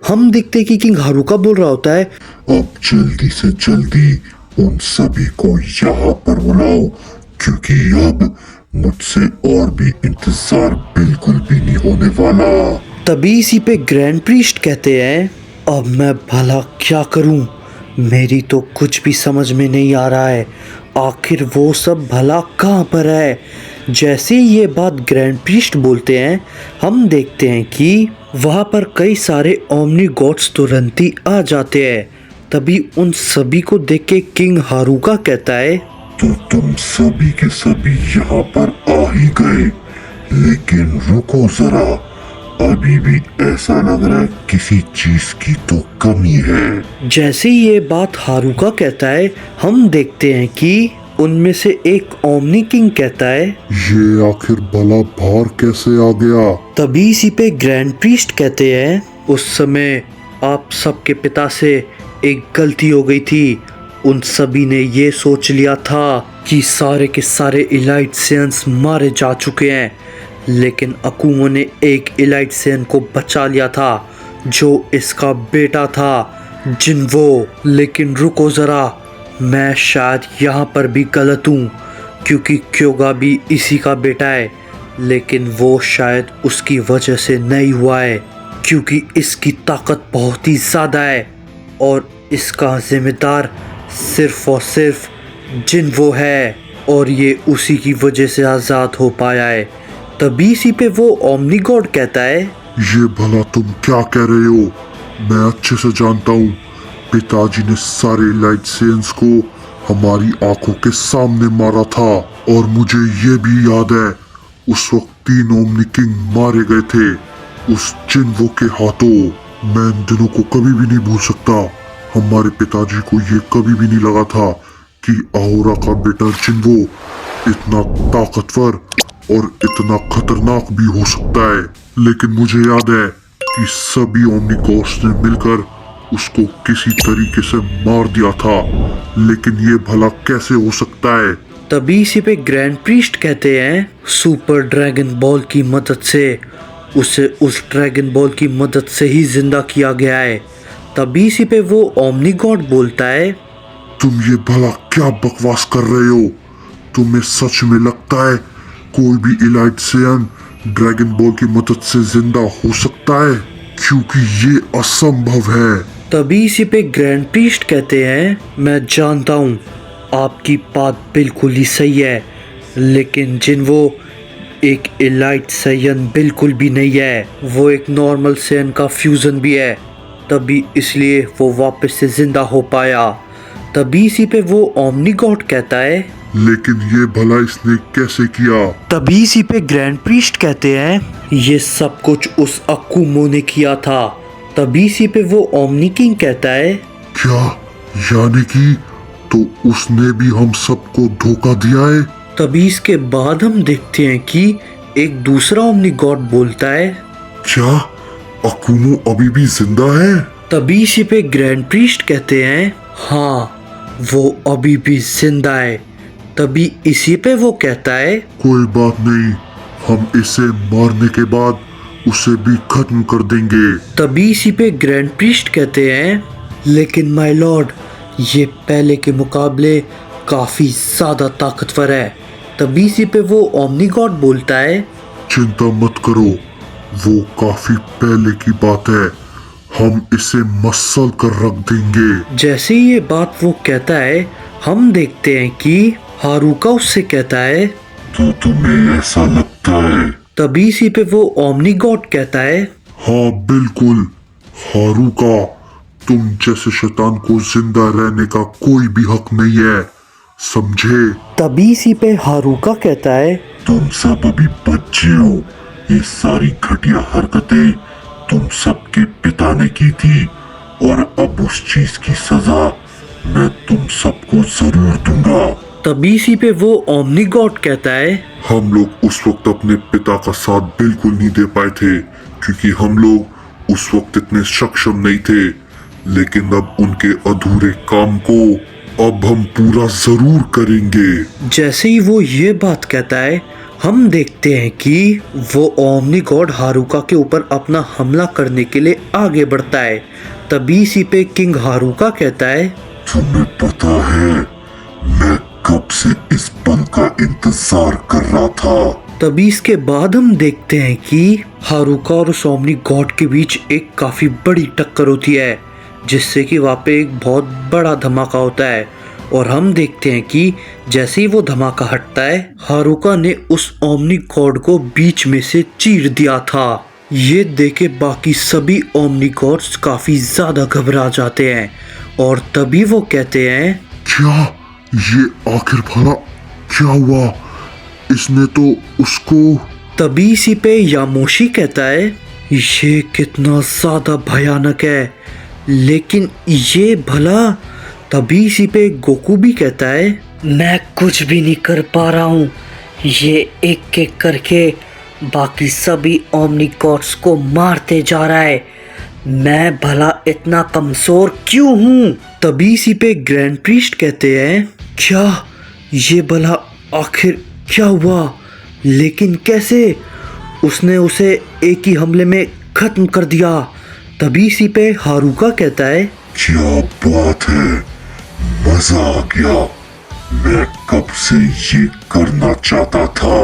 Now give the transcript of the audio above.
हम देखते हैं कि किंग हारुका बोल रहा होता है, अब जल्दी से जल्दी उन सभी को यहाँ पर बुलाओ, क्योंकि अब मुझसे और भी इंतजार बिल्कुल भी नहीं होने वाला। तभी इसी पे ग्रैंड प्रीस्ट कहते हैं, अब मैं भला क्या करूं, मेरी तो कुछ भी समझ में नहीं आ रहा है, आखिर वो सब भला कहाँ पर है। जैसे ही ये बात ग्रैंड प्रीस्ट बोलते हैं, हम देखते हैं कि वहाँ पर कई सारे ओमनी गॉड्स तुरंत ही आ जाते हैं। तभी उन सभी को देख के किंग हारुका कहता है, तो तुम सभी के सभी यहाँ पर आ ही गए, लेकिन रुको जरा, अभी भी ऐसा लग रहा है किसी चीज की तो कमी है। जैसे ही ये बात हारुका कहता है, हम देखते हैं कि उनमें से एक ओमनी किंग कहता है, ये आखिर भला बाहर कैसे आ गया। तभी इसी पे ग्रैंड प्रीस्ट कहते हैं, उस समय आप सबके पिता से एक गलती हो गई थी। उन सभी ने ये सोच लिया था कि सारे के सारे इलाइट सेयंस मारे जा चुके हैं, लेकिन अकुमो ने एक इलाइट सेयन को बचा लिया था जो इसका बेटा था, जिन्वो। लेकिन रुको ज़रा, मैं शायद यहाँ पर भी गलत हूँ, क्योंकि क्योगा भी इसी का बेटा है, लेकिन वो शायद उसकी वजह से नहीं हुआ है, क्योंकि इसकी ताकत बहुत ही ज़्यादा है और इसका जिम्मेदार सिर्फ और सिर्फ जिन्वो है, और ये उसी की वजह से आज़ाद हो पाया है। तभी इसी पे वो ओमनी गॉड कहता है, ये भला तुम क्या कह रहे हो। मैं अच्छे से जानता हूँ, पिताजी ने सारे लाइट सेंस को हमारी आंखों के सामने मारा था, और मुझे ये भी याद है उस वक्त 3 ओमनी किंग मारे गए थे उस जिन्वो के हाथों। मैं इन दिनों को कभी भी नहीं भूल सकता। हमारे पिताजी को ये कभी भी नहीं लगा था कि अहोरा का बेटा जिन्वो इतना ताकतवर और इतना खतरनाक भी हो सकता है। लेकिन मुझे याद है कि सभी ओमनी गॉड्स ने मिलकर उसको किसी तरीके से मार दिया था, लेकिन ये भला कैसे हो सकता है। तभी इसी पे ग्रैंड प्रीस्ट कहते हैं, सुपर ड्रैगन बॉल की मदद से उसे उस ड्रैगन बॉल की मदद से ही जिंदा किया गया है। तभी इसी पे वो ओमनी गॉड बोलता है, तुम ये भला क्या बकवास कर रहे हो। तुम्हें सच में लगता है कोई भी इलाइट सेयन ड्रैगन बॉल की मदद से जिंदा हो सकता है, क्योंकि ये असंभव है। तभी इसी पे ग्रैंड प्रीस्ट कहते हैं, मैं जानता हूँ आपकी बात बिल्कुल ही सही है, लेकिन जिन्वो एक इलाइट सेयन बिल्कुल भी नहीं है, वो एक नॉर्मल सेयन का फ्यूजन भी है, तभी इसलिए वो वापस से जिंदा हो पाया। तभी इसी पे वो ओमनी गॉड कहता है, लेकिन ये भला इसने कैसे किया। तभी इसी पे ग्रैंड प्रीस्ट कहते हैं, ये सब कुछ उस अकुमो ने किया था। तभी इसी पे वो ओमनी किंग कहता है, क्या यानी कि तो उसने भी हम सबको धोखा दिया है। तभी इसके बाद हम देखते हैं कि एक दूसरा ओमनी गॉड बोलता है, क्या अकुमो अभी भी जिंदा है। तभी इसी पे ग्रैंड प्रीस्ट कहते हैं, हाँ वो अभी भी जिंदा है। तभी इसी पे वो कहता है, कोई बात नहीं, हम इसे मारने के बाद उसे भी खत्म कर देंगे। तभी इसी पे ग्रैंड प्रीस्ट कहते हैं, लेकिन माय लॉर्ड ये पहले के मुकाबले काफी ज्यादा ताकतवर है। तभी इसी पे वो ओमनी गॉड बोलता है, चिंता मत करो, वो काफी पहले की बात है, हम इसे मसल कर रख देंगे। जैसे ही ये बात वो कहता है, हम देखते हैं कि हारुका उससे कहता है, तो तुम्हें ऐसा लगता है। तभी इसी पे वो ओमनी गॉड कहता है, हाँ बिल्कुल हारुका, तुम जैसे शैतान को जिंदा रहने का कोई भी हक नहीं है, समझे। तभी इसी पे हारुका कहता है, तुम सब अभी बच्चे हो, ये सारी घटिया हरकतें तुम सबके पिता ने की थी, और अब उस चीज की सजा मैं तुम सबको जरूर दूंगा। तभी इसी पे वो ओमनी गॉड कहता है, हम लोग उस वक्त अपने पिता का साथ बिल्कुल नहीं दे पाए थे, क्योंकि हम लोग उस वक्त इतने सक्षम नहीं थे, लेकिन अब उनके अधूरे काम को अब हम पूरा जरूर करेंगे। जैसे ही वो ये बात कहता है, हम देखते हैं कि वो ओमनी गॉड हारुका के ऊपर अपना हमला करने के लिए आगे बढ़ता है। तभी इसी पे किंग हारुका कहता है, तुम्हें पता है मैं कब से इस पल का इंतजार कर रहा था। तभी इसके बाद हम देखते हैं कि हारुका और उस ओमनी गॉड के बीच एक काफी बड़ी टक्कर होती है, जिससे कि वहाँ पे एक बहुत बड़ा धमाका होता है। और हम देखते हैं कि जैसे ही वो धमाका हटता है, हारुका ने उस ओमनी गॉड को बीच में से चीर दिया था। ये देखे बाकी सभी ओमनी गॉड्स काफी ज्यादा घबरा जाते हैं और तभी वो कहते हैं, क्या ये आखिर भला क्या हुआ? इसने तो उसको। तभी इसी पे यामोशी कहता है, ये कितना ज्यादा भयानक है, लेकिन ये भला। तभी इसी पे गोकू भी कहता है, मैं कुछ भी नहीं कर पा रहा हूँ, ये एक एक करके बाकी सभी ओमनी गॉड्स को मारते जा रहा है, मैं भला इतना कमजोर क्यों हूँ। तभी इसी पे ग्रैंड प्रीस्ट कहते हैं, क्या ये भला आखिर क्या हुआ, लेकिन कैसे? उसने उसे एक ही हमले में खत्म कर दिया। तभी इसी पे हारुका कहता है, क्या बात है, मजा आ गया, मैं कब से ये करना चाहता था।